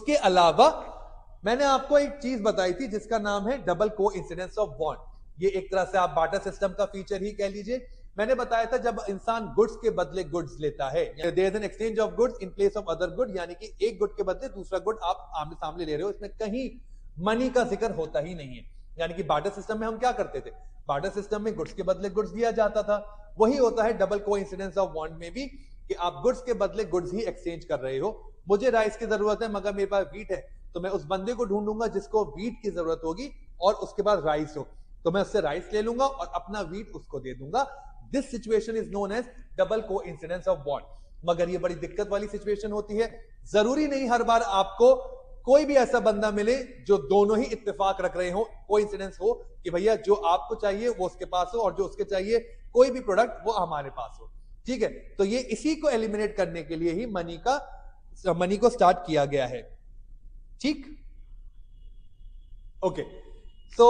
उसके अलावा मैंने आपको एक चीज बताई थी जिसका नाम है डबल को इंसिडेंस ऑफ बॉन्ड। ये एक तरह से आप बार्टर सिस्टम का फीचर ही कह लीजिए। मैंने बताया था जब इंसान गुड्स के बदले गुड्स लेता है, there is an exchange of goods in place of other good, यानी कि एक गुड के बदले दूसरा गुड आप आमने सामने ले रहे हो, इसमें कहीं मनी का जिक्र होता ही नहीं है। यानी कि बार्टर सिस्टम में हम क्या करते थे, बार्टर सिस्टम में गुड्स के बदले गुड्स दिया जाता था। वही होता है डबल कोइंसिडेंस ऑफ बॉन्ड में भी, कि आप गुड्स के बदले गुड्स ही एक्सचेंज कर रहे हो। मुझे राइस की जरूरत है मगर मेरे पास वीट है, तो मैं उस बंदे को ढूंढूंगा जिसको वीट की जरूरत होगी और उसके पास राइस हो, तो मैं उससे राइस ले लूंगा और अपना वीट उसको दे दूंगा। This situation is known as double coincidence of bond. मगर ये बड़ी दिक्कत वाली सिचुएशन होती है। जरूरी नहीं हर बार आपको कोई भी ऐसा बंदा मिले जो दोनों ही इत्तेफाक रख रहे हो, कोइंसिडेंस हो कि भैया जो आपको चाहिए वो उसके पास हो और जो उसके चाहिए कोई भी प्रोडक्ट वो हमारे पास हो। ठीक है, तो ये इसी को एलिमिनेट करने के लिए ही मनी को स्टार्ट किया गया है। ठीक, ओके। सो